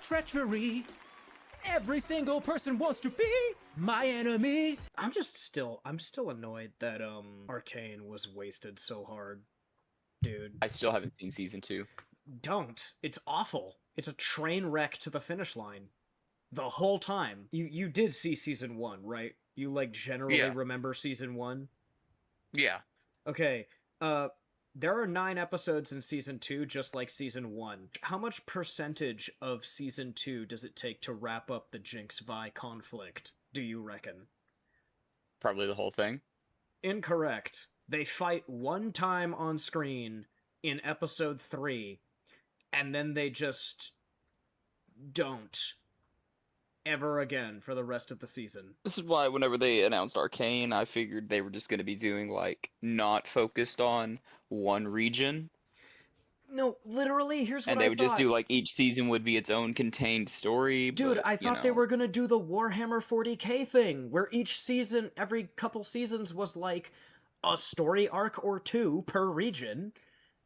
treachery. Every single person wants to be my enemy. I'm still annoyed that Arcane was wasted so hard, dude. I still haven't seen season 2. Don't. It's awful. It's a train wreck to the finish line. The whole time. You did see season 1, right? You like generally remember season 1? Yeah. Okay. There are 9 episodes in season 2, just like season 1. How much percentage of season 2 does it take to wrap up the Jinx-Vi conflict, do you reckon? Probably the whole thing. Incorrect. They fight one time on screen in episode 3, and then they just don't ever again for the rest of the season. This is why whenever they announced Arcane, I figured they were just going to be doing, like, not focused on one region. No, literally, here's what I thought. And they would just do, like, each season would be its own contained story. Dude, but, I thought they were gonna do the Warhammer 40k thing, where each season, every couple seasons, was like a story arc or 2 per region.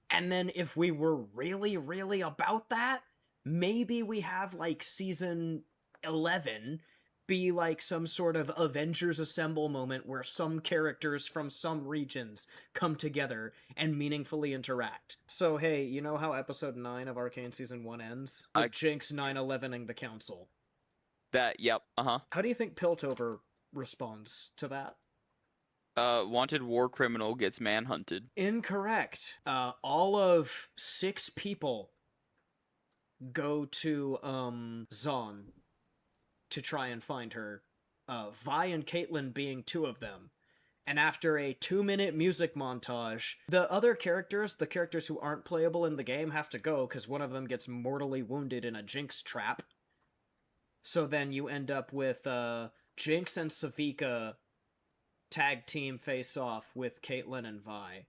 And then if we were really, really about that, maybe we have, like, season 11 be like some sort of Avengers Assemble moment where some characters from some regions come together and meaningfully interact. So hey, you know how episode 9 of Arcane season 1 ends? With Jinx 9/11ing the council. Yep, uh-huh. How do you think Piltover responds to that? Wanted war criminal gets manhunted. Incorrect. All of 6 people go to, Zon to try and find her, Vi and Caitlyn being 2 of them. And after a 2-minute music montage, the other characters, the characters who aren't playable in the game, have to go because one of them gets mortally wounded in a Jinx trap. So then you end up with Jinx and Savika tag team face off with Caitlyn and Vi.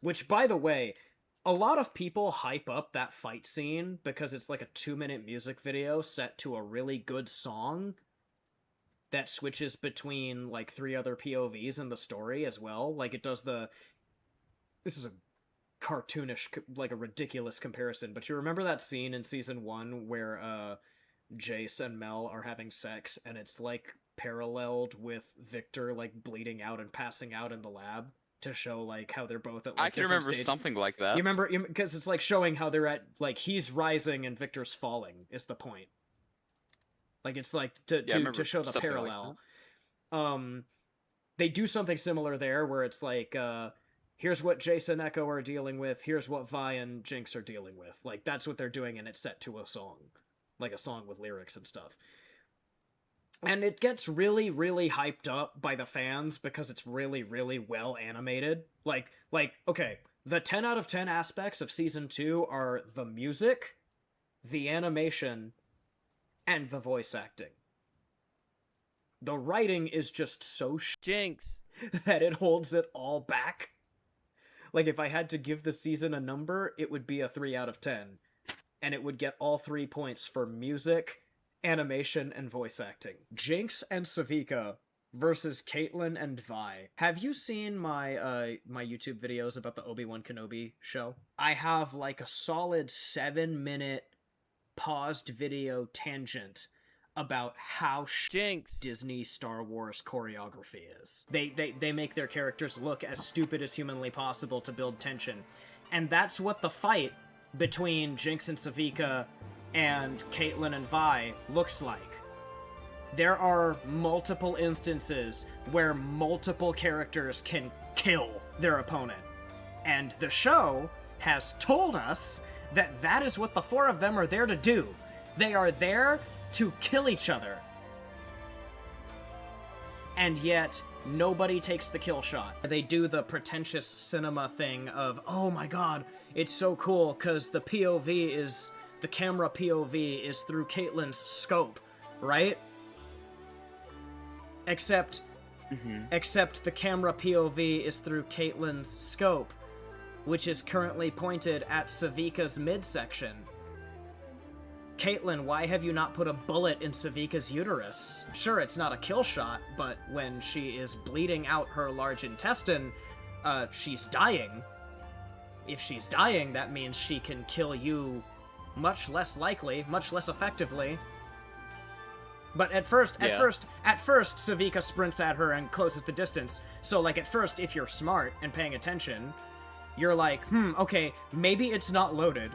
Which, by the way, a lot of people hype up that fight scene because it's like a 2-minute music video set to a really good song that switches between, like, 3 other POVs in the story as well. Like, it does the... This is a cartoonish, like, a ridiculous comparison, but you remember that scene in Season 1 where, Jace and Mel are having sex, and it's, like, paralleled with Victor, like, bleeding out and passing out in the lab? To show, like, how they're both at, like, I can remember stages. something like that. You remember, because it's, like, showing how they're at, like, he's rising and Victor's falling, is the point. Like, it's, like, to show the parallel. Like they do something similar there, where it's, like, here's what Jace and Echo are dealing with, here's what Vi and Jinx are dealing with. Like, that's what they're doing, and it's set to a song. Like, a song with lyrics and stuff. And it gets really, really hyped up by the fans because it's really, really well animated. Like, okay, the 10 out of 10 aspects of Season 2 are the music, the animation, and the voice acting. The writing is just so Jinx that it holds it all back. Like, if I had to give the season a number, it would be a 3 out of 10. And it would get all 3 points for music, animation, and voice acting. Jinx and Savika versus Caitlyn and Vi. Have you seen my my YouTube videos about the Obi-Wan Kenobi show? I have like a solid 7-minute paused video tangent about how Jinx Disney Star Wars choreography is. They make their characters look as stupid as humanly possible to build tension. And that's what the fight between Jinx and Savika and Caitlyn and Vi looks like. There are multiple instances where multiple characters can kill their opponent. And the show has told us that that is what the 4 of them are there to do. They are there to kill each other. And yet, nobody takes the kill shot. They do the pretentious cinema thing of, oh my god, it's so cool because the POV is... The camera POV is through Caitlyn's scope, right? Except the camera POV is through Caitlyn's scope, which is currently pointed at Savika's midsection. Caitlyn, why have you not put a bullet in Savika's uterus? Sure, it's not a kill shot, but when she is bleeding out her large intestine, she's dying. If she's dying, that means she can kill you much less likely, much less effectively. But at first, Savika sprints at her and closes the distance. So, like, at first, if you're smart and paying attention, you're like, okay, maybe it's not loaded.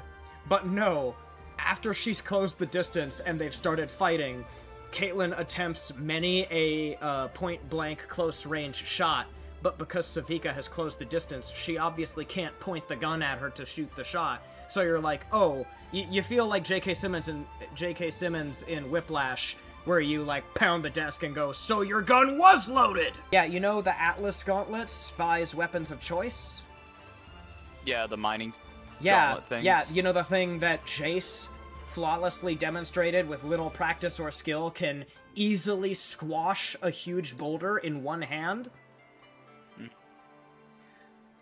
But no, after she's closed the distance and they've started fighting, Caitlyn attempts many a point-blank close-range shot, but because Savika has closed the distance, she obviously can't point the gun at her to shoot the shot. So you're like, oh, you feel like J.K. Simmons in Whiplash, where you, like, pound the desk and go, so your gun was loaded! Yeah, you know the Atlas gauntlets, Vi's weapons of choice? Yeah, the mining Yeah, gauntlet things. yeah, you know the thing that Jace flawlessly demonstrated with little practice or skill can easily squash a huge boulder in one hand?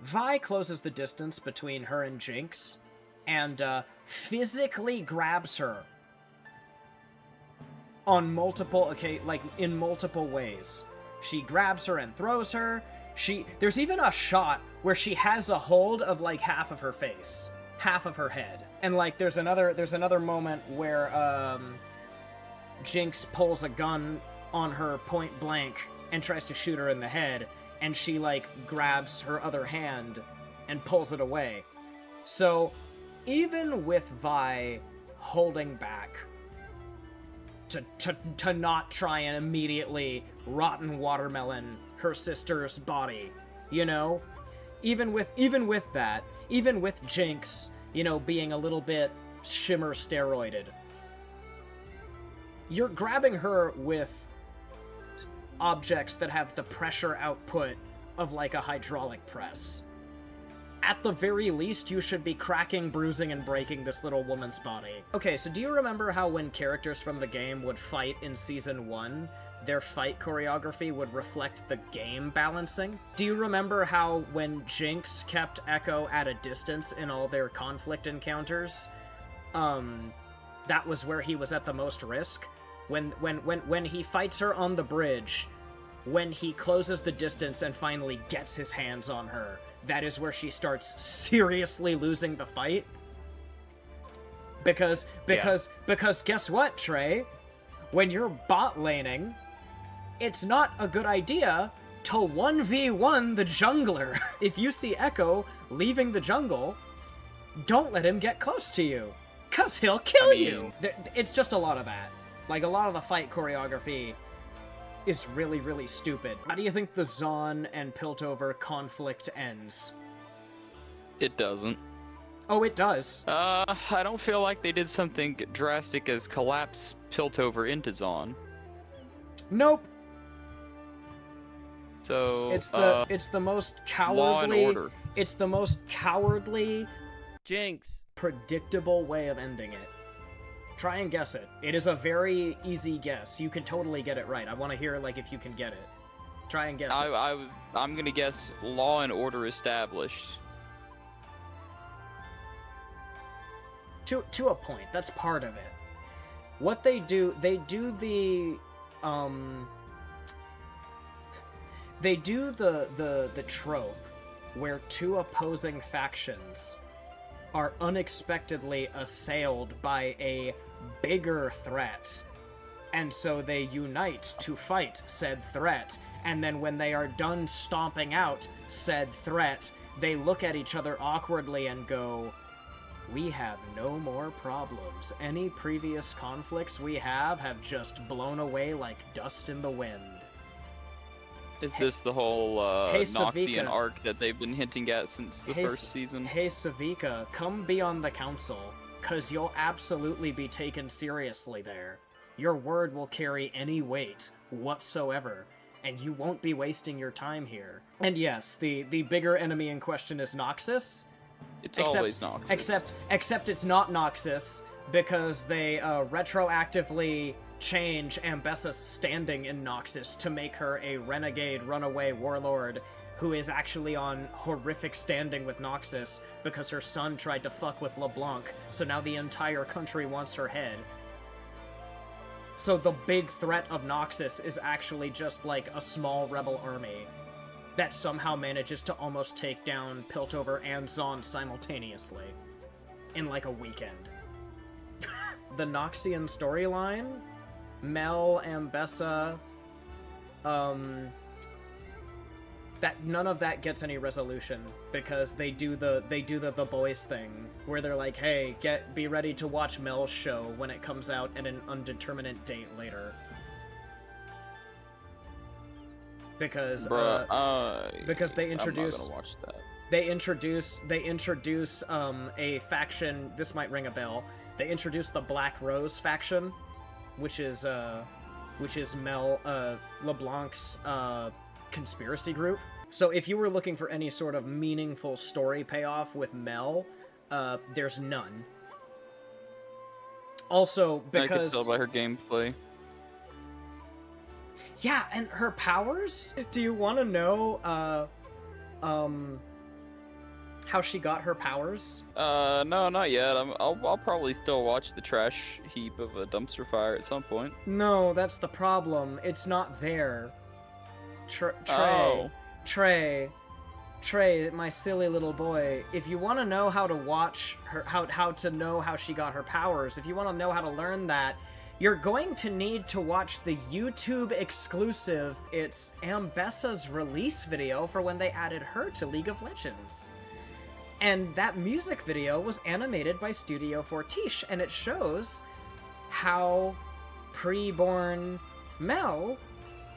Vi closes the distance between her and Jinx, and physically grabs her on multiple in multiple ways. She grabs her and throws her. There's even a shot where she has a hold of like half of her face, half of her head, and like there's another moment where Jinx pulls a gun on her point blank and tries to shoot her in the head, and she like grabs her other hand and pulls it away. So even with Vi holding back to not try and immediately rotten watermelon her sister's body, you know? Even with that, even with Jinx, you know, being a little bit shimmer steroided, you're grabbing her with objects that have the pressure output of like a hydraulic press. At the very least, you should be cracking, bruising, and breaking this little woman's body. Okay, so do you remember how when characters from the game would fight in Season 1, their fight choreography would reflect the game balancing? Do you remember how when Jinx kept Echo at a distance in all their conflict encounters, that was where he was at the most risk? When he fights her on the bridge, when he closes the distance and finally gets his hands on her, that is where she starts seriously losing the fight. Because guess what, Trey? When you're bot laning, it's not a good idea to 1v1 the jungler. If you see Echo leaving the jungle, don't let him get close to you, cause he'll kill you. It's just a lot of that. Like, a lot of the fight choreography is really, really stupid. How do you think the Zaun and Piltover conflict ends? It doesn't. Oh, it does. I don't feel like they did something drastic as collapse Piltover into Zaun. Nope. So it's the most cowardly. Law and Order. It's the most cowardly, Jinx, predictable way of ending it. Try and guess it. It is a very easy guess. You can totally get it right. I want to hear like if you can get it. Try and guess it. I'm gonna guess Law and Order established. To a point. That's part of it. What they do the trope where two opposing factions are unexpectedly assailed by a bigger threat, and so they unite to fight said threat, and then when they are done stomping out said threat, they look at each other awkwardly and go, we have no more problems. Any previous conflicts we have just blown away like dust in the wind. Is this the whole Noxian Savika. arc that they've been hinting at since the first season? Hey Savika, come be on the council, cause you'll absolutely be taken seriously there. Your word will carry any weight whatsoever, and you won't be wasting your time here. And yes, the bigger enemy in question is Noxus. It's always Noxus. Except it's not Noxus, because they retroactively change Ambessa's standing in Noxus to make her a renegade runaway warlord who is actually on horrific standing with Noxus because her son tried to fuck with LeBlanc, so now the entire country wants her head. So the big threat of Noxus is actually just like a small rebel army that somehow manages to almost take down Piltover and Zaun simultaneously in like a weekend. the Noxian storyline, Mel, Ambessa, that none of that gets any resolution because they do the boys thing where they're like, hey, be ready to watch Mel's show when it comes out at an undeterminate date later. Because because they introduce I'm not gonna watch that. They introduce a faction. This might ring a bell. They introduce the Black Rose faction, which is Mel LeBlanc's conspiracy group. So if you were looking for any sort of meaningful story payoff with Mel, there's none. Also, because I can tell by her gameplay. Yeah, and her powers? Do you want to know, how she got her powers? No, not yet. I'll probably still watch the trash heap of a dumpster fire at some point. No, that's the problem. It's not there. Oh. Trey, my silly little boy. If you want to know how to watch her, how to know how she got her powers, if you want to know how to learn that, you're going to need to watch the YouTube exclusive, it's Ambessa's release video for when they added her to League of Legends. And that music video was animated by Studio Fortiche, and it shows how pre-born Mel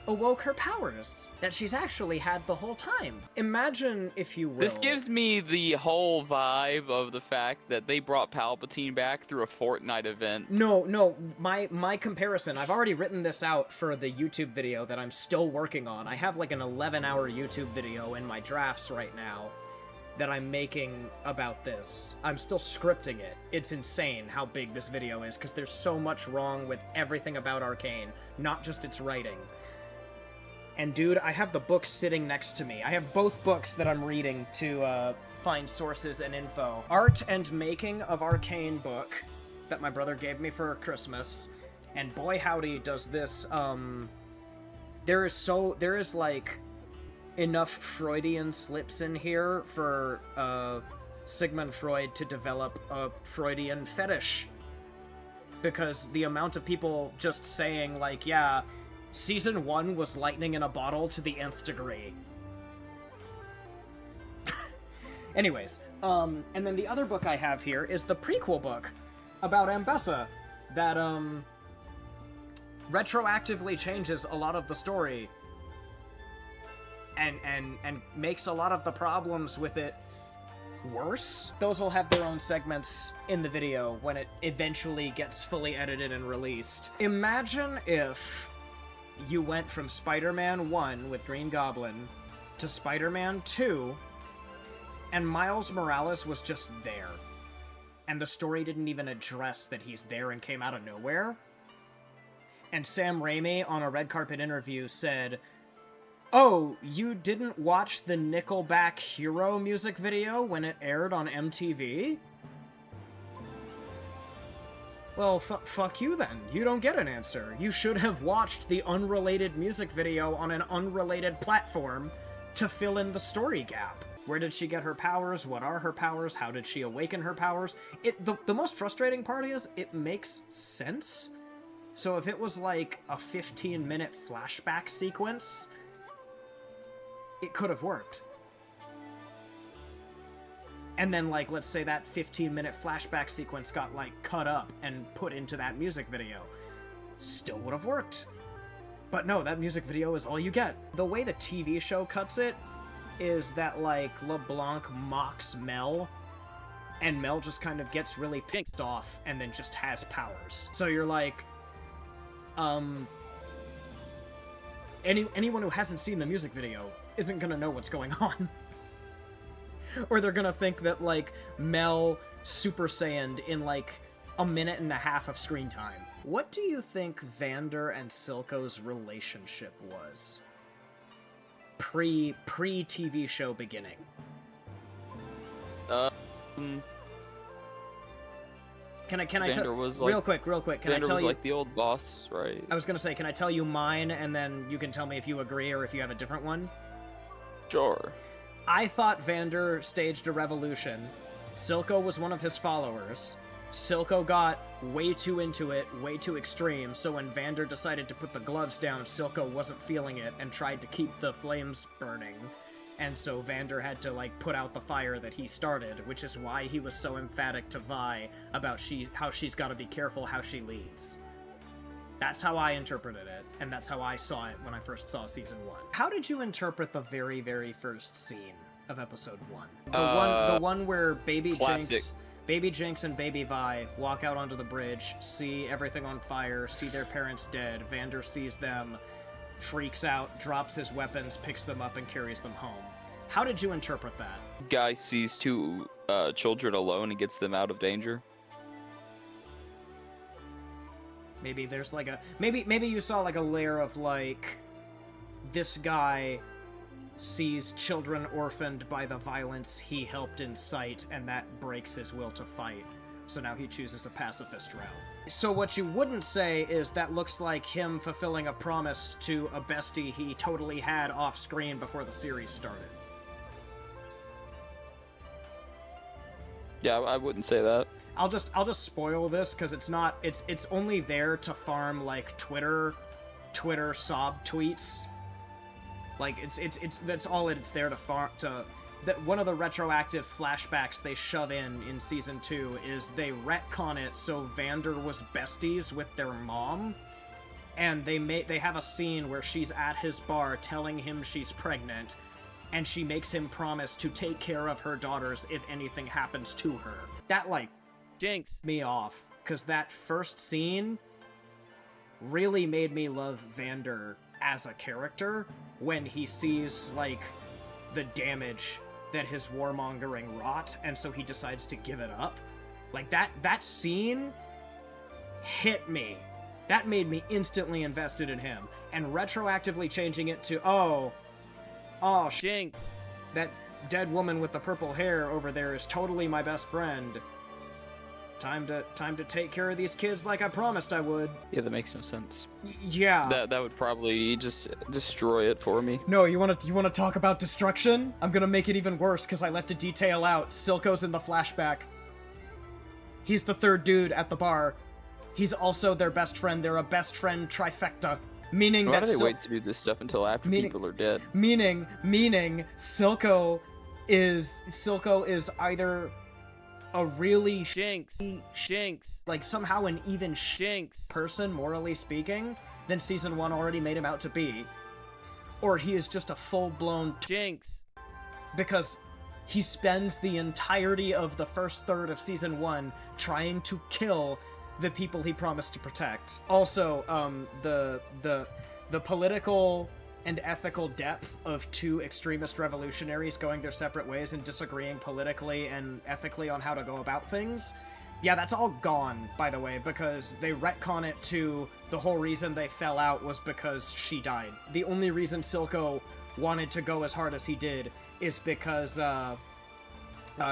awoke her powers that she's actually had the whole time. Imagine, if you will... This gives me the whole vibe of the fact that they brought Palpatine back through a Fortnite event. No, my comparison, I've already written this out for the YouTube video that I'm still working on. I have like an 11-hour YouTube video in my drafts right now that I'm making about this. I'm still scripting it. It's insane how big this video is, because there's so much wrong with everything about Arcane, not just its writing. And dude, I have the books sitting next to me. I have both books that I'm reading to find sources and info. Art and Making of Arcane book that my brother gave me for Christmas. And boy howdy does this, there is like enough Freudian slips in here for Sigmund Freud to develop a Freudian fetish. Because the amount of people just saying like, yeah, Season 1 was lightning in a bottle to the nth degree. Anyways, and then the other book I have here is the prequel book about Ambessa that, retroactively changes a lot of the story and makes a lot of the problems with it worse. Those will have their own segments in the video when it eventually gets fully edited and released. Imagine if you went from Spider-Man 1 with Green Goblin to Spider-Man 2, and Miles Morales was just there. And the story didn't even address that he's there and came out of nowhere. And Sam Raimi, on a red carpet interview, said, "Oh, you didn't watch the Nickelback Hero music video when it aired on MTV?" Well, fuck you then. You don't get an answer. You should have watched the unrelated music video on an unrelated platform to fill in the story gap. Where did she get her powers? What are her powers? How did she awaken her powers? The most frustrating part is, it makes sense. So if it was like a 15-minute flashback sequence, it could have worked. And then, like, let's say that 15-minute flashback sequence got, like, cut up and put into that music video. Still would have worked. But no, that music video is all you get. The way the TV show cuts it is that, like, LeBlanc mocks Mel, and Mel just kind of gets really pissed off and then just has powers. So you're like, anyone who hasn't seen the music video isn't gonna know what's going on. Or they're gonna think that, like, Mel Super Saiyaned in, like, a minute and a half of screen time. What do you think Vander and Silco's relationship was? Pre-TV show beginning. Can I Vander was like, real quick, can Vander I tell was you, like the old boss, right? I was gonna say, can I tell you mine, and then you can tell me if you agree or if you have a different one? Sure. I thought Vander staged a revolution. Silco was one of his followers. Silco got way too into it, way too extreme, so when Vander decided to put the gloves down, Silco wasn't feeling it and tried to keep the flames burning. And so Vander had to, like, put out the fire that he started, which is why he was so emphatic to Vi about how she's gotta be careful how she leads. That's how I interpreted it, and that's how I saw it when I first saw Season 1. How did you interpret the very, very first scene of Episode 1? The one where Baby Jinx and Baby Vi walk out onto the bridge, see everything on fire, see their parents dead, Vander sees them, freaks out, drops his weapons, picks them up, and carries them home. How did you interpret that? Guy sees two children alone and gets them out of danger. Maybe there's like a... Maybe you saw like a layer of like... This guy sees children orphaned by the violence he helped incite, and that breaks his will to fight. So now he chooses a pacifist route. So what you wouldn't say is that looks like him fulfilling a promise to a bestie he totally had off screen before the series started. Yeah, I wouldn't say that. I'll just spoil this because it's only there to farm like Twitter sob tweets. Like it's that's all it's there to farm to. That one of the retroactive flashbacks they shove in Season 2 is they retcon it so Vander was besties with their mom, and they have a scene where she's at his bar telling him she's pregnant, and she makes him promise to take care of her daughters if anything happens to her. That, like, Jinx me off, because that first scene really made me love Vander as a character when he sees, like, the damage that his warmongering wrought, and so he decides to give it up. Like, that scene hit me. That made me instantly invested in him. And retroactively changing it to, oh, Jinx. That dead woman with the purple hair over there is totally my best friend. Time to take care of these kids like I promised I would. Yeah, that makes no sense. Yeah. That would probably just destroy it for me. No, you wanna talk about destruction? I'm gonna make it even worse because I left a detail out. Silco's in the flashback. He's the third dude at the bar. He's also their best friend. They're a best friend trifecta. Meaning Why that do they wait to do this stuff until after people are dead? Meaning Silco is either a really Jinx. like somehow an even Jinx. person, morally speaking, than Season 1 already made him out to be. Or he is just a full-blown Jinx. because he spends the entirety of the first third of Season 1 trying to kill the people he promised to protect. Also, the political and ethical depth of two extremist revolutionaries going their separate ways and disagreeing politically and ethically on how to go about things. Yeah, that's all gone, by the way, because they retcon it to the whole reason they fell out was because she died. The only reason Silco wanted to go as hard as he did is because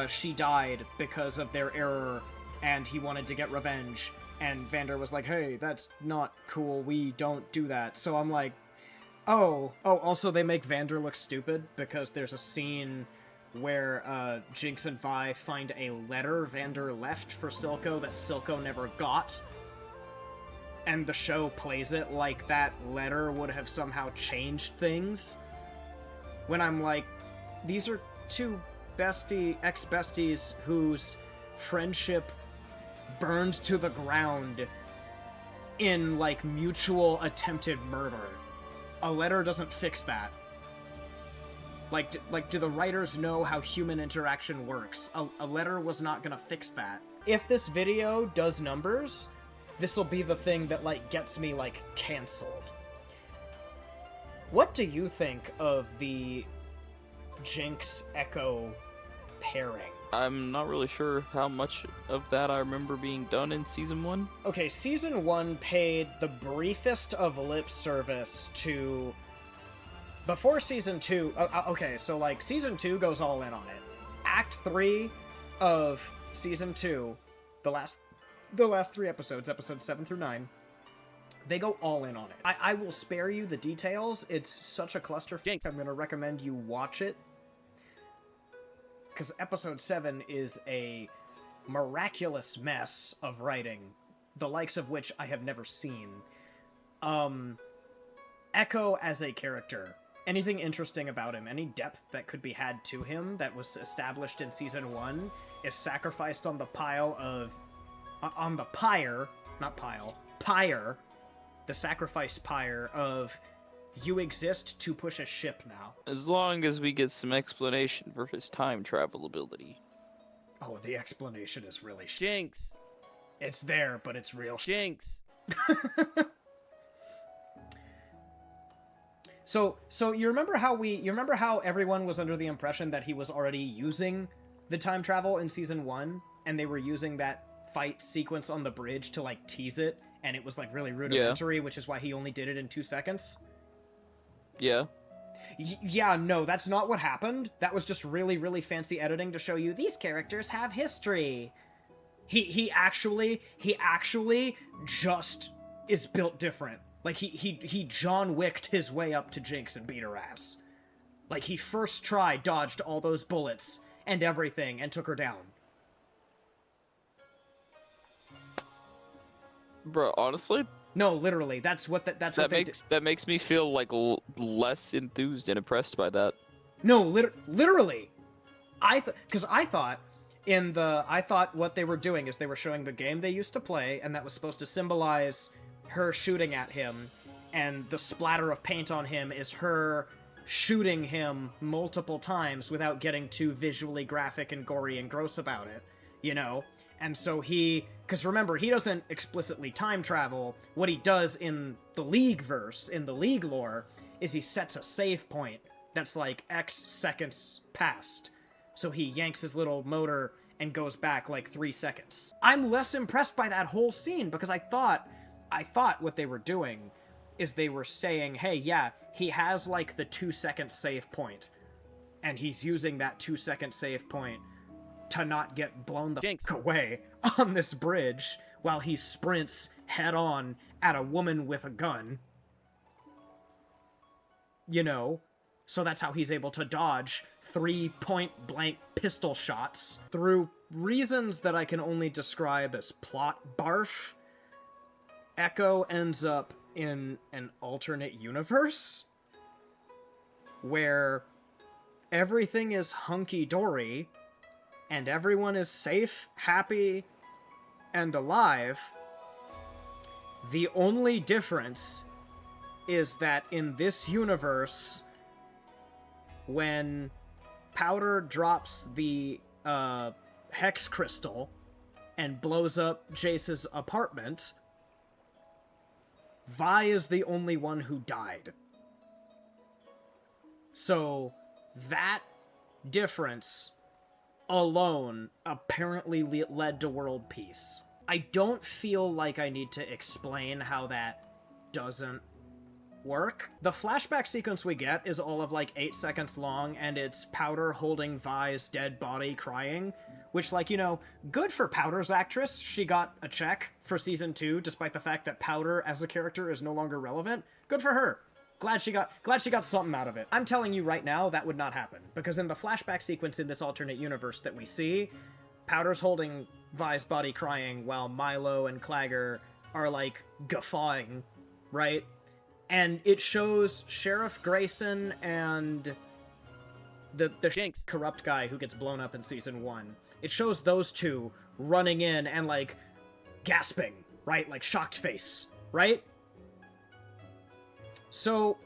she died because of their error, and he wanted to get revenge. And Vander was like, hey, that's not cool, we don't do that. So I'm like, oh, also they make Vander look stupid because there's a scene where Jinx and Vi find a letter Vander left for Silco that Silco never got. And the show plays it like that letter would have somehow changed things. When I'm like, these are two ex-besties whose friendship burned to the ground in, like, mutual attempted murder. A letter doesn't fix that. Like, do the writers know how human interaction works? A letter was not gonna fix that. If this video does numbers, this'll be the thing that, like, gets me, like, cancelled. What do you think of the Jinx Echo pairing? I'm not really sure how much of that I remember being done in Season 1. Okay, Season 1 paid the briefest of lip service to... Before Season 2... okay, so, like, Season 2 goes all in on it. Act 3 of Season 2, the last 3 episodes, episodes 7 through 9, they go all in on it. I will spare you the details. It's such a clusterfuck. Jinx. I'm gonna recommend you watch it. Because episode 7 is a miraculous mess of writing, the likes of which I have never seen. Echo as a character, anything interesting about him, any depth that could be had to him that was established in season 1 is sacrificed on the pyre, the sacrifice pyre of you exist to push a ship now. As long as we get some explanation for his time travel ability. Oh, the explanation is really Jinx. It's there, but it's real Jinx. So you remember how everyone was under the impression that he was already using the time travel in season 1, and they were using that fight sequence on the bridge to like tease it, and it was like really rudimentary, which is why he only did it in 2 seconds? Yeah. Yeah, no, that's not what happened. That was just really, really fancy editing to show you these characters have history. He actually just is built different. Like, he John Wicked his way up to Jinx and beat her ass. Like, he first tried, dodged all those bullets and everything, and took her down. Bro, honestly, No, literally, that's what they did. that makes me feel like less enthused and impressed by that. No, literally. I thought what they were doing is they were showing the game they used to play, and that was supposed to symbolize her shooting at him, and the splatter of paint on him is her shooting him multiple times without getting too visually graphic and gory and gross about it, you know? And so because remember, he doesn't explicitly time travel. What he does in the League verse, in the League lore, is he sets a save point that's like X seconds past. So he yanks his little motor and goes back like 3 seconds. I'm less impressed by that whole scene because I thought what they were doing is they were saying, hey, yeah, he has like the 2-second save point, and he's using that 2-second save point to not get blown the Jinx. fuck away on this bridge while he sprints head on at a woman with a gun. You know? So that's how he's able to dodge 3 point-blank pistol shots. Through reasons that I can only describe as plot barf, Echo ends up in an alternate universe where everything is hunky-dory and everyone is safe, happy, and alive. The only difference is that in this universe, when Powder drops the hex crystal and blows up Jace's apartment, Vi is the only one who died. So that difference alone apparently led to world peace. I don't feel like I need to explain how that doesn't work. The flashback sequence we get is all of like 8 seconds long, and it's Powder holding Vi's dead body crying, which, like, you know, good for Powder's actress. She got a check for season 2, despite the fact that Powder as a character is no longer relevant. Good for her. Glad she got something out of it. I'm telling you right now, that would not happen, because in the flashback sequence in this alternate universe that we see, Powder's holding Vi's body crying while Milo and Clagger are, like, guffawing, right? And it shows Sheriff Grayson and the Jinx. corrupt guy who gets blown up in season 1. It shows those two running in and, like, gasping, right? Like, shocked face, right? So,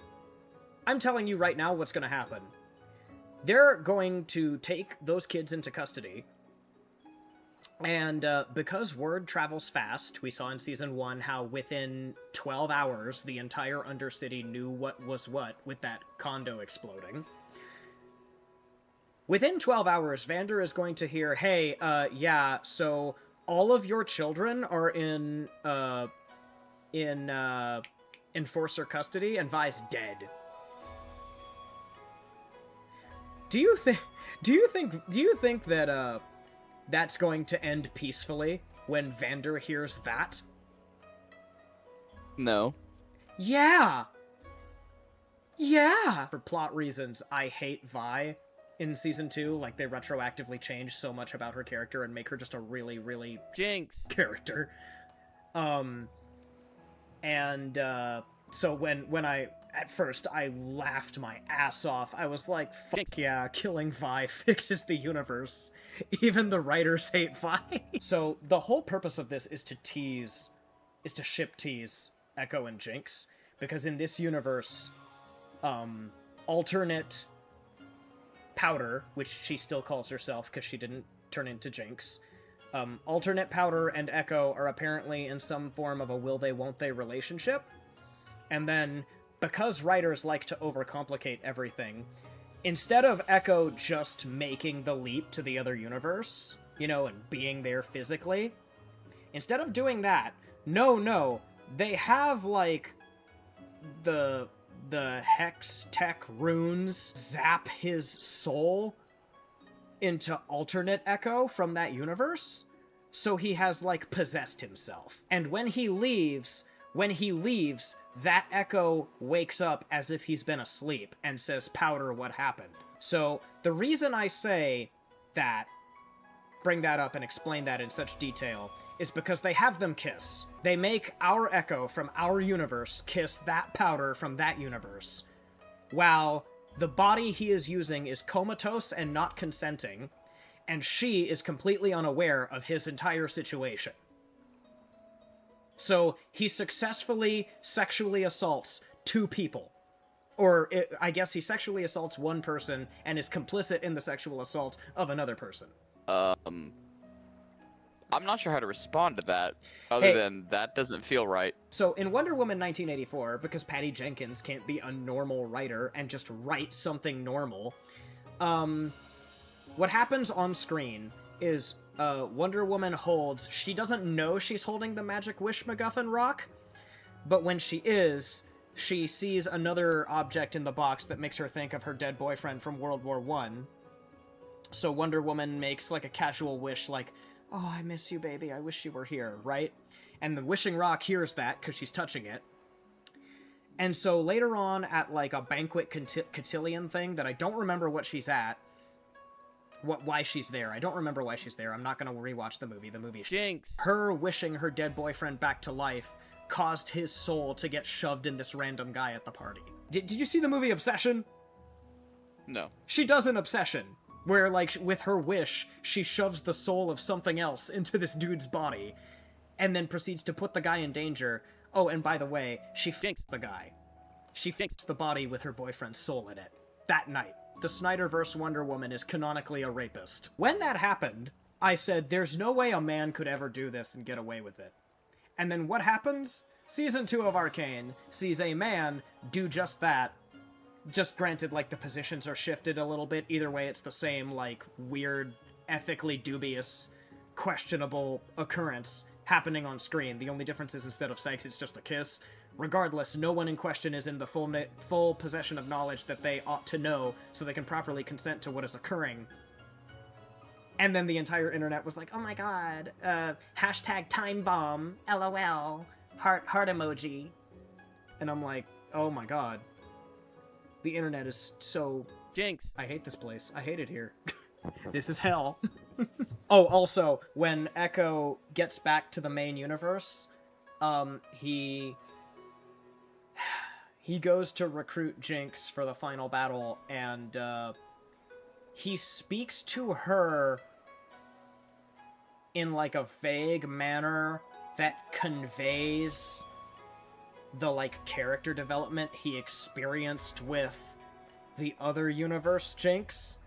I'm telling you right now what's going to happen. They're going to take those kids into custody, and because word travels fast, we saw in season 1 how within 12 hours the entire Undercity knew what was what with that condo exploding. Within 12 hours, Vander is going to hear, hey, yeah, so all of your children are in enforcer custody, and Vi's dead. Do you think that that's going to end peacefully when Vander hears that? No. Yeah. Yeah. For plot reasons, I hate Vi in season 2. Like, they retroactively change so much about her character and make her just a really, really Jinx. character. So when I, at first, I laughed my ass off. I was like, fuck Jinx. yeah, killing Vi fixes the universe. Even the writers hate Vi. So the whole purpose of this is to ship tease Echo and Jinx, because in this universe, alternate Powder, which she still calls herself because she didn't turn into Jinx, alternate Powder and Echo are apparently in some form of a will they won't they relationship. And then, because writers like to overcomplicate everything, instead of Echo just making the leap to the other universe, you know, and being there physically, instead of doing that, no, they have, like, the hex tech runes zap his soul into alternate Echo from that universe, so he has, like, possessed himself. And when he leaves, that Echo wakes up as if he's been asleep and says, Powder, what happened? So, the reason I say that, bring that up and explain that in such detail, is because they have them kiss. They make our Echo from our universe kiss that Powder from that universe, while the body he is using is comatose and not consenting, and she is completely unaware of his entire situation. So he successfully sexually assaults 2 people. I guess he sexually assaults 1 person and is complicit in the sexual assault of another person. I'm not sure how to respond to that, other than that doesn't feel right. So in Wonder Woman 1984, because Patty Jenkins can't be a normal writer and just write something normal, what happens on screen is Wonder Woman she doesn't know she's holding the Magic Wish MacGuffin rock, but when she sees another object in the box that makes her think of her dead boyfriend from World War I. So Wonder Woman makes, like, a casual wish, like, oh, I miss you, baby, I wish you were here, right? And the wishing rock hears that, because she's touching it. And so later on, at, like, a banquet cotillion thing that I don't remember what she's at, why she's there. I don't remember why she's there. I'm not gonna rewatch the movie. The movie. Jinx. Her wishing her dead boyfriend back to life caused his soul to get shoved in this random guy at the party. Did you see the movie Obsession? No. She does an Obsession, where, like, with her wish, she shoves the soul of something else into this dude's body, and then proceeds to put the guy in danger. Oh, and by the way, she Jinx. the guy. She fixed the body with her boyfriend's soul in it. That night. The Snyderverse Wonder Woman is canonically a rapist. When that happened, I said, there's no way a man could ever do this and get away with it. And then what happens? Season 2 of Arcane sees a man do just that. Just granted, like, the positions are shifted a little bit. Either way, it's the same, like, weird, ethically dubious, questionable occurrence happening on screen. The only difference is instead of sex, it's just a kiss. Regardless, no one in question is in the full possession of knowledge that they ought to know, so they can properly consent to what is occurring. And then the entire internet was like, oh my god, hashtag time bomb, LOL, heart emoji. And I'm like, oh my god. The internet is so... Jinx. I hate this place. I hate it here. This is hell. Oh, also, when Echo gets back to the main universe, he goes to recruit Jinx for the final battle, and he speaks to her in, like, a vague manner that conveys the, like, character development he experienced with the other universe Jinx.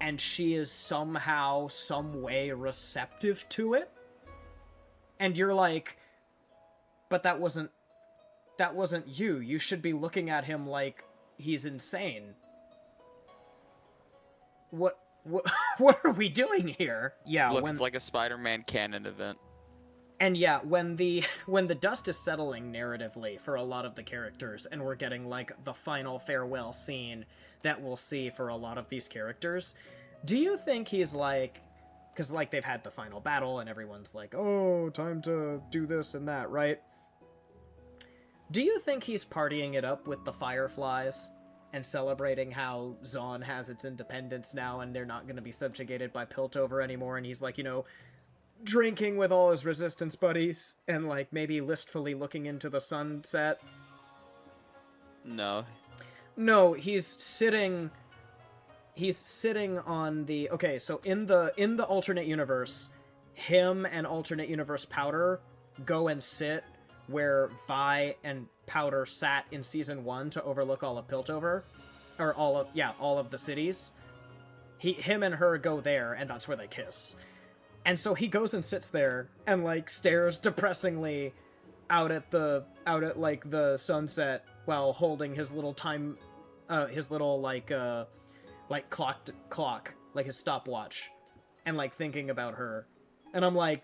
And she is somehow, some way receptive to it. And you're like, but that wasn't you. You should be looking at him like he's insane. What are we doing here? Yeah, Look, it's like a Spider-Man canon event. And yeah, when the dust is settling narratively for a lot of the characters, and we're getting, like, the final farewell scene that we'll see for a lot of these characters, do you think he's like... Because, like, they've had the final battle, and everyone's like, oh, time to do this and that, right? Do you think he's partying it up with the Fireflies? and celebrating how Zon has its independence now and they're not going to be subjugated by Piltover anymore, and he's like, you know, drinking with all his resistance buddies and like maybe listfully looking into the sunset. No. No, he's sitting on the... Okay, so in the alternate universe, him and alternate universe Powder go and sit where Vi and Powder sat in season 1 to overlook all of Piltover, or all of the cities. Him and her go there, and that's where they kiss. And so he goes and sits there and like stares depressingly out at like the sunset while holding his little time, his little like clock, like his stopwatch, and like thinking about her. And I'm like,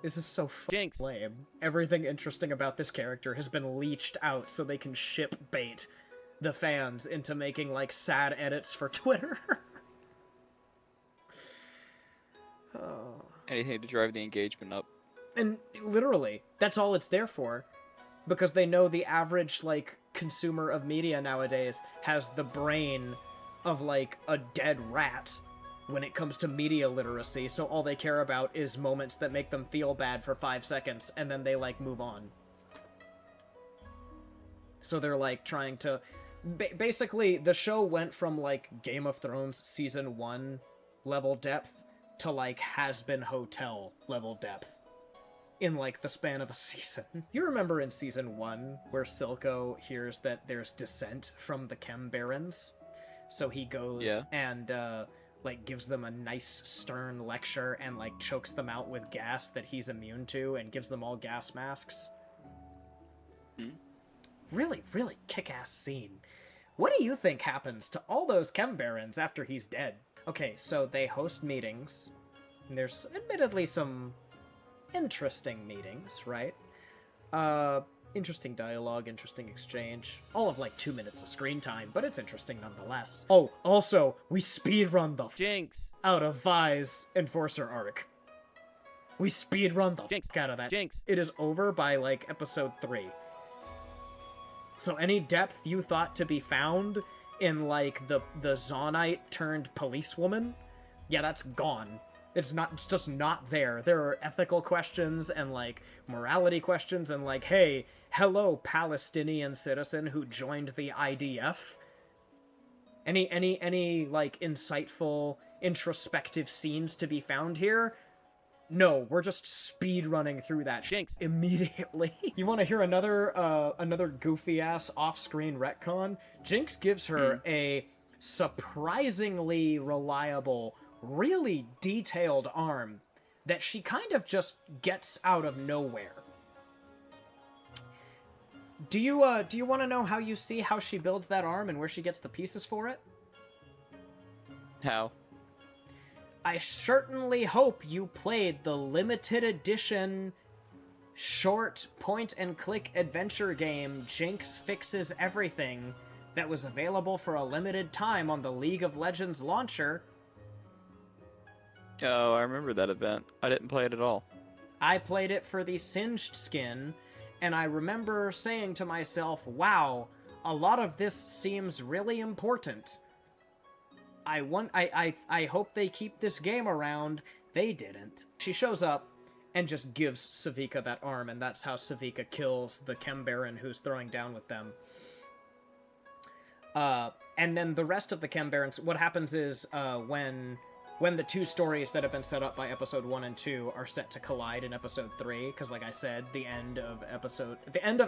this is so Jinx. lame. Everything interesting about this character has been leached out so they can ship bait the fans into making like sad edits for Twitter. Oh. Anything to drive the engagement up. And literally, that's all it's there for. Because they know the average, like, consumer of media nowadays has the brain of, like, a dead rat when it comes to media literacy, so all they care about is moments that make them feel bad for 5 seconds, and then they, like, move on. So they're, like, trying to... Basically, the show went from, like, Game of Thrones Season 1 level depth to, like, Has-Been Hotel level depth in, like, the span of a season. You remember in Season 1 where Silco hears that there's dissent from the Chem Barons? So he goes and, like, gives them a nice, stern lecture and, like, chokes them out with gas that he's immune to and gives them all gas masks. Really, really kick-ass scene. What do you think happens to all those Chem Barons after he's dead? Okay, so they host meetings. There's admittedly some interesting meetings, right? Interesting dialogue, interesting exchange. All of like 2 minutes of screen time, but it's interesting nonetheless. Oh, also, we speedrun the Jinx. out of Vi's Enforcer arc. We speedrun the Jinx. out of that. Jinx. It is over by like episode 3. So any depth you thought to be found in like the Zonite turned policewoman, yeah, that's gone. It's just not there. There are ethical questions and like morality questions and like, hey, hello Palestinian citizen who joined the IDF. Any like insightful introspective scenes to be found here? No, we're just speed running through that Jinx. immediately. You want to hear another goofy ass off-screen retcon? Jinx gives her a surprisingly reliable, really detailed arm that she kind of just gets out of nowhere. Do you want to know how you see how she builds that arm and where she gets the pieces for it? How? I certainly hope you played the limited edition short point-and-click adventure game Jinx Fixes Everything that was available for a limited time on the League of Legends launcher. Oh, I remember that event. I didn't play it at all. I played it for the Singed skin, and I remember saying to myself, wow, a lot of this seems really important. I hope they keep this game around. They didn't. She shows up and just gives Savika that arm, and that's how Savika kills the Chem Baron who's throwing down with them. And then the rest of the Chem Barons, what happens is, when the two stories that have been set up by episode 1 and 2 are set to collide in episode 3, because like I said, the end of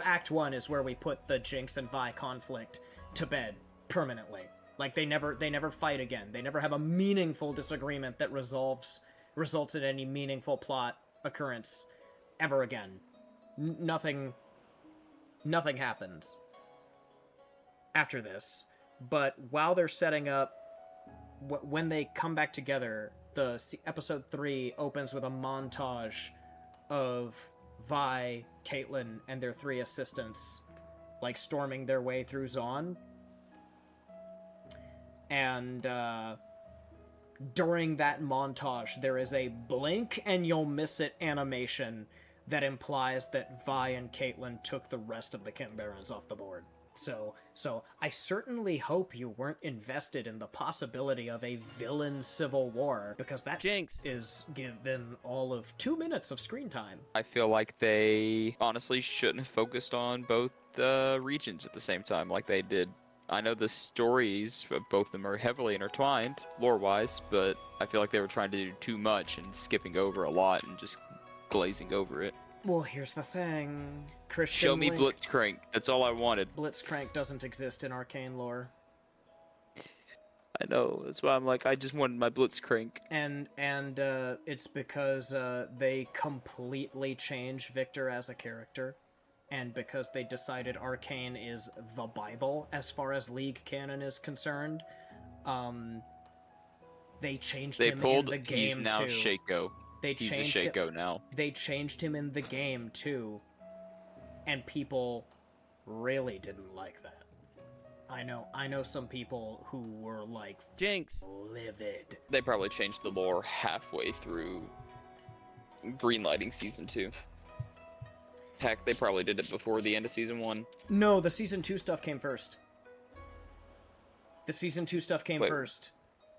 Act 1 is where we put the Jinx and Vi conflict to bed permanently. Like, they never fight again. They never have a meaningful disagreement that results in any meaningful plot occurrence ever again. Nothing happens after this. But while they're setting up, when they come back together, episode 3 opens with a montage of Vi, Caitlyn, and their 3 assistants, like, storming their way through Zaun. And, during that montage, there is a blink and you'll miss it animation that implies that Vi and Caitlyn took the rest of the Chem Barons off the board. So I certainly hope you weren't invested in the possibility of a villain civil war, because that Jinx. is given all of 2 minutes of screen time. I feel like they honestly shouldn't have focused on both regions at the same time like they did. I know the stories of both of them are heavily intertwined, lore-wise, but I feel like they were trying to do too much and skipping over a lot and just glazing over it. Well, here's the thing. Christian Show me Link. Blitzcrank. That's all I wanted. Blitzcrank doesn't exist in Arcane lore. I know. That's why I'm like, I just wanted my Blitzcrank. And it's because they completely changed Victor as a character, and because they decided Arcane is the Bible as far as League canon is concerned. They changed him in the game he's now too. Shaco. He's a Shaco now. They changed him in the game too, and people really didn't like that. I know some people who were like Jinx. livid. They probably changed the lore halfway through greenlighting season 2. Heck, they probably did it before the end of season 1. No, the season 2 stuff came first. The season 2 stuff came Wait. first.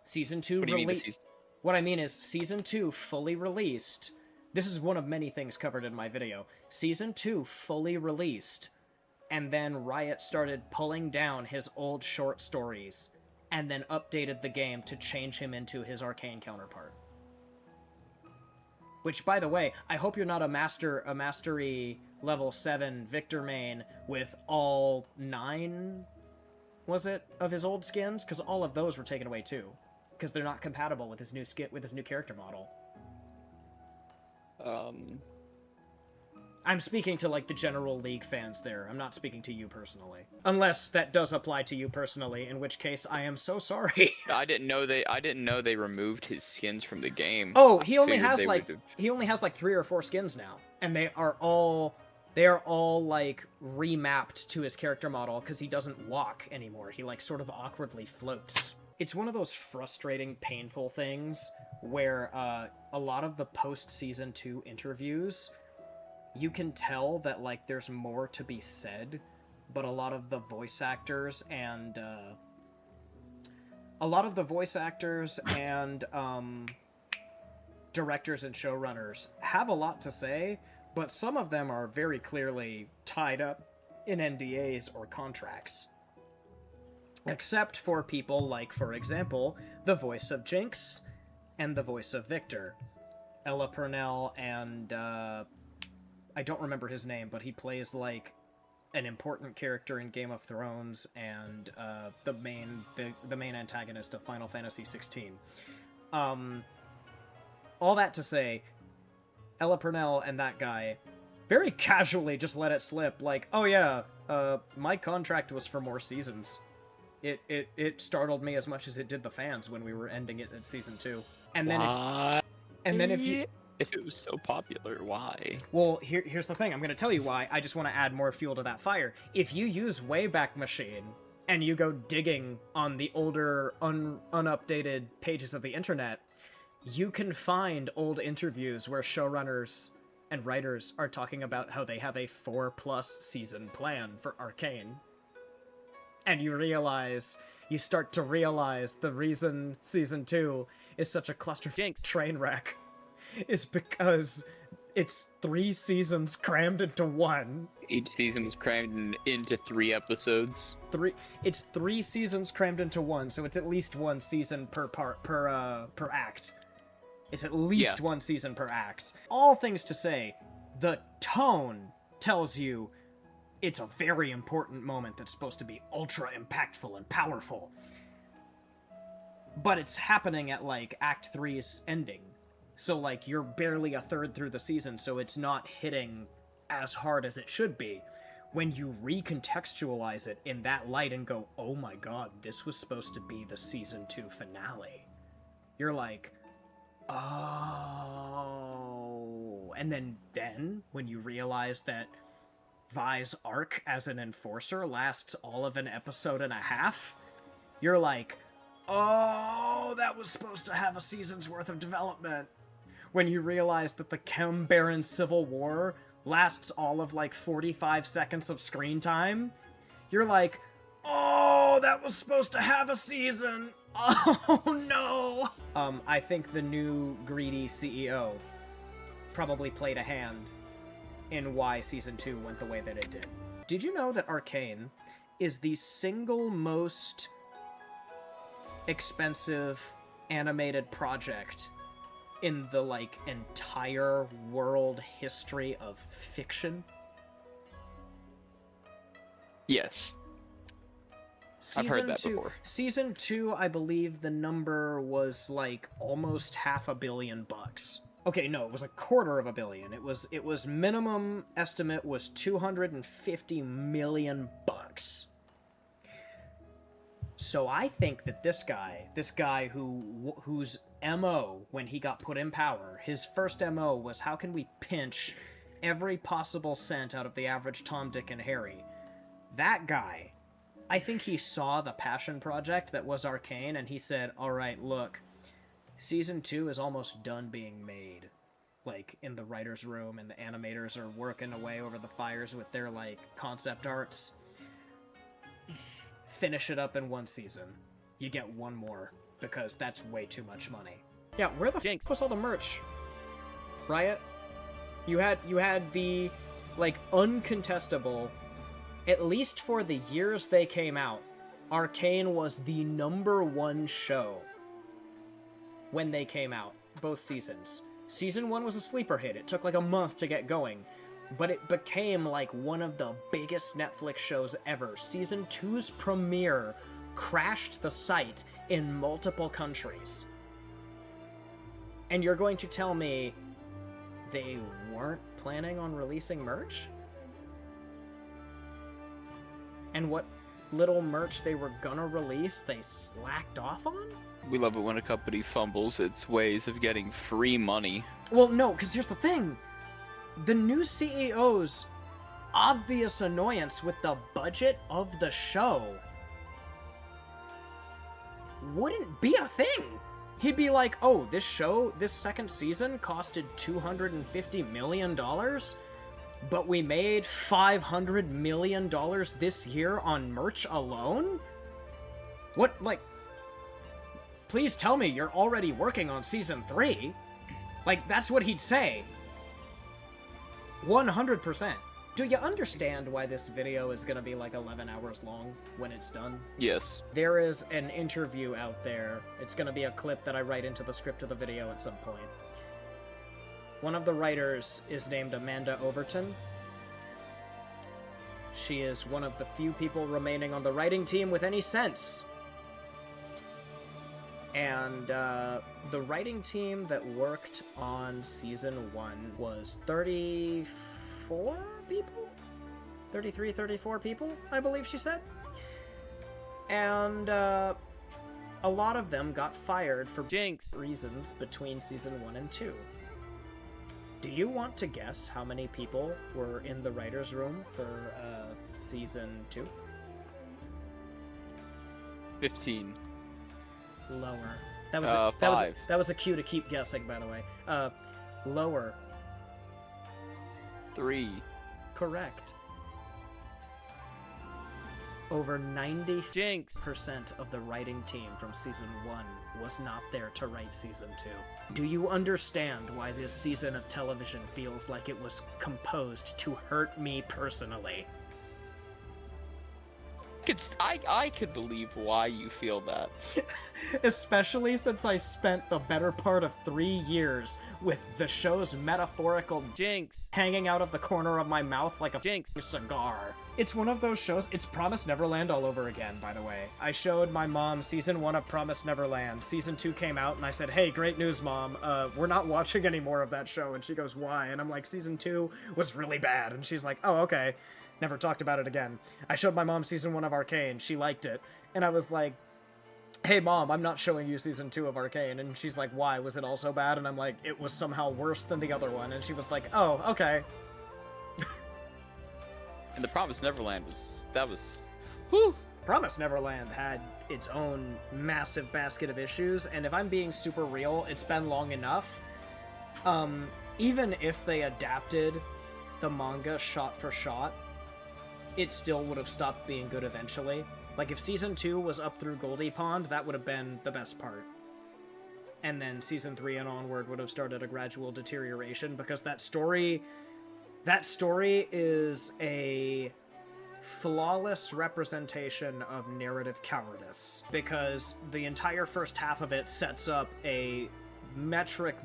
Season 2 What do you mean the season? What I mean is, Season 2 fully released. This is one of many things covered in my video. Season 2 fully released, and then Riot started pulling down his old short stories, and then updated the game to change him into his Arcane counterpart. Which, by the way, I hope you're not a mastery level 7 Victor main with all 9, was it, of his old skins? Because all of those were taken away too. Because they're not compatible with his new character model. I'm speaking to, like, the general League fans there. I'm not speaking to you personally. Unless that does apply to you personally, in which case I am so sorry. I didn't know they removed his skins from the game. Oh, he only Figured has they like would've- 3 or 4 skins now, and they are all like remapped to his character model because he doesn't walk anymore. He like sort of awkwardly floats. It's one of those frustrating, painful things where a lot of the post-season 2 interviews, you can tell that, like, there's more to be said, but a lot of the voice actors and directors and showrunners have a lot to say, but some of them are very clearly tied up in NDAs or contracts. Except for people like, for example, the voice of Jinx and the voice of Victor. Ella Purnell and, I don't remember his name, but he plays, like, an important character in Game of Thrones and, the main antagonist of Final Fantasy XVI. All that to say, Ella Purnell and that guy very casually just let it slip, like, oh yeah, my contract was for more seasons. It startled me as much as it did the fans when we were ending it at season 2. And then if it was so popular, why? Well, here's the thing. I'm going to tell you why. I just want to add more fuel to that fire. If you use Wayback Machine and you go digging on the older, unupdated pages of the internet, you can find old interviews where showrunners and writers are talking about how they have a 4+ season plan for Arcane. And you start to realize the reason season 2 is such a cluster train wreck is because it's 3 seasons crammed into 1. Each season was crammed into 3 episodes. It's 3 seasons crammed into 1, so it's at least 1 season per act. It's at least 1 season per act. All things to say, the tone tells you it's a very important moment that's supposed to be ultra impactful and powerful. But it's happening at, like, Act 3's ending. So, like, you're barely a third through the season, so it's not hitting as hard as it should be. When you recontextualize it in that light and go, oh my god, this was supposed to be the season 2 finale, you're like, oh. And then when you realize that Vi's arc as an enforcer lasts all of an episode and a half, you're like, oh, that was supposed to have a season's worth of development. When you realize that the Chem Baron Civil War lasts all of, like, 45 seconds of screen time, you're like, oh, that was supposed to have a season. Oh no. I think the new greedy CEO probably played a hand in why season 2 went the way that it did. Did you know that Arcane is the single most expensive animated project in the, like, entire world history of fiction? Yes. I've heard that Season before. Season 2, I believe the number was, like, almost $500 million. Okay, no, it was $250 million. It was minimum estimate was $250 million. So I think that this guy whose MO when he got put in power, his first MO was how can we pinch every possible cent out of the average Tom, Dick, and Harry. That guy, I think he saw the passion project that was Arcane, and he said, all right, look, season 2 is almost done being made. Like, in the writer's room, and the animators are working away over the fires with their, like, concept arts. Finish it up in one season. You get one more, because that's way too much money. Yeah, where the Jinx. f was all the merch? Riot? You had the, like, uncontestable, at least for the years they came out, Arcane was the #1 show when they came out, both seasons. Season 1 was a sleeper hit. It took like a month to get going, but it became like one of the biggest Netflix shows ever. Season 2's premiere crashed the site in multiple countries. And you're going to tell me they weren't planning on releasing merch? And what little merch they were gonna release, they slacked off on? We love it when a company fumbles its ways of getting free money. Well, no, because here's the thing. The new CEO's obvious annoyance with the budget of the show wouldn't be a thing. He'd be like, oh, this show, this second season costed $250 million, but we made $500 million this year on merch alone? What, like... Please tell me you're already working on season 3. Like, that's what he'd say. 100%. Do you understand why this video is gonna be like 11 hours long when it's done? Yes. There is an interview out there. It's gonna be a clip that I write into the script of the video at some point. One of the writers is named Amanda Overton. She is one of the few people remaining on the writing team with any sense. And the writing team that worked on season 1 was 34 people? 33, 34 people, I believe she said. And a lot of them got fired for Jinx. reasons between season 1 and 2. Do you want to guess how many people were in the writer's room for season 2? 15. Lower. That was 5. that was a cue to keep guessing, by the way. Lower. 3. Correct. Over 90% Jinx. of the writing team from season 1 was not there to write season 2. Do you understand why this season of television feels like it was composed to hurt me personally? I could believe why you feel that. Especially since I spent the better part of 3 years with the show's metaphorical Jinx. hanging out of the corner of my mouth like a Jinx. cigar. It's one of those shows. It's Promise Neverland all over again, by the way. I showed my mom season 1 of Promise Neverland. Season 2 came out, and I said, hey, great news, Mom. We're not watching any more of that show. And she goes, why? And I'm like, season 2 was really bad. And she's like, oh, okay. Never talked about it again. I showed my mom season 1 of Arcane. She liked it. And I was like, hey, Mom, I'm not showing you season 2 of Arcane. And she's like, why? Was it also bad? And I'm like, it was somehow worse than the other one. And she was like, oh, okay. And the Promised Neverland was... Whew! Promise Neverland had its own massive basket of issues, and if I'm being super real, it's been long enough. Even if they adapted the manga shot for shot, it still would have stopped being good eventually. Like, if Season 2 was up through Goldie Pond, that would have been the best part. And then Season 3 and onward would have started a gradual deterioration, because that story is a flawless representation of narrative cowardice. Because the entire first half of it sets up a metric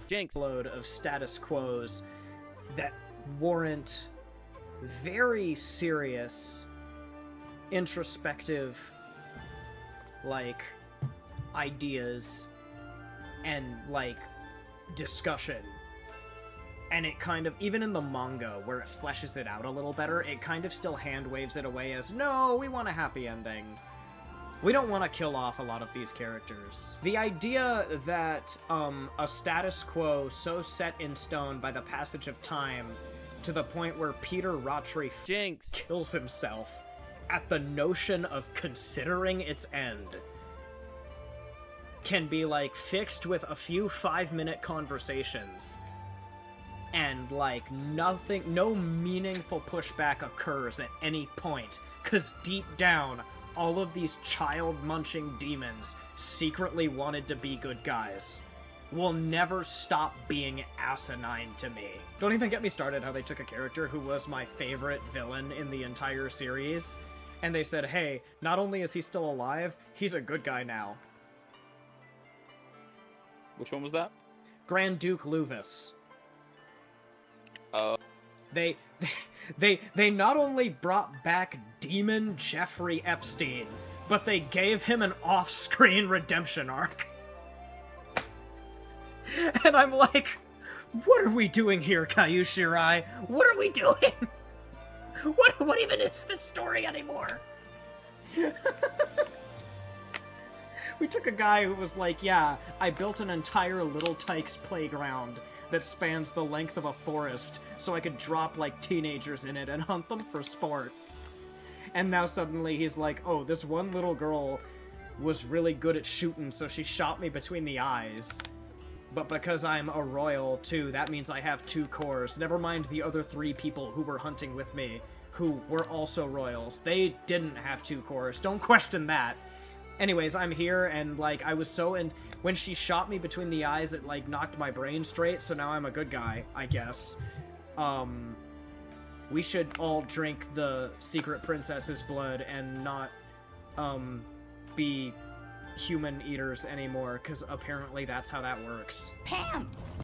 Jinx. load of status quos that warrant very serious, introspective, like, ideas and, like, discussion. And it kind of, even in the manga, where it fleshes it out a little better, it kind of still hand waves it away as, no, we want a happy ending. We don't want to kill off a lot of these characters. The idea that a status quo so set in stone by the passage of time to the point where Peter Rattray Jinx. kills himself at the notion of considering its end can be, like, fixed with a few 5-minute conversations, and, like, no meaningful pushback occurs at any point, because deep down, all of these child-munching demons secretly wanted to be good guys, will never stop being asinine to me. Don't even get me started how they took a character who was my favorite villain in the entire series, and they said, hey, not only is he still alive, he's a good guy now. Which one was that? Grand Duke Luvis. Uh, They not only brought back Demon Jeffrey Epstein, but they gave him an off-screen redemption arc. And I'm like, what are we doing here, Caillou Shirai? What are we doing? What even is this story anymore? We took a guy who was like, yeah, I built an entire Little Tykes playground that spans the length of a forest so I could drop, like, teenagers in it and hunt them for sport. And now suddenly he's like, oh, this one little girl was really good at shooting, so she shot me between the eyes. But because I'm a royal, too, that means I have 2 cores. Never mind the other 3 people who were hunting with me, who were also royals. They didn't have 2 cores. Don't question that. Anyways, I'm here, and, like, I was so when she shot me between the eyes, it, like, knocked my brain straight, so now I'm a good guy, I guess. We should all drink the secret princess's blood and not, be human eaters anymore, because apparently that's how that works. Pants!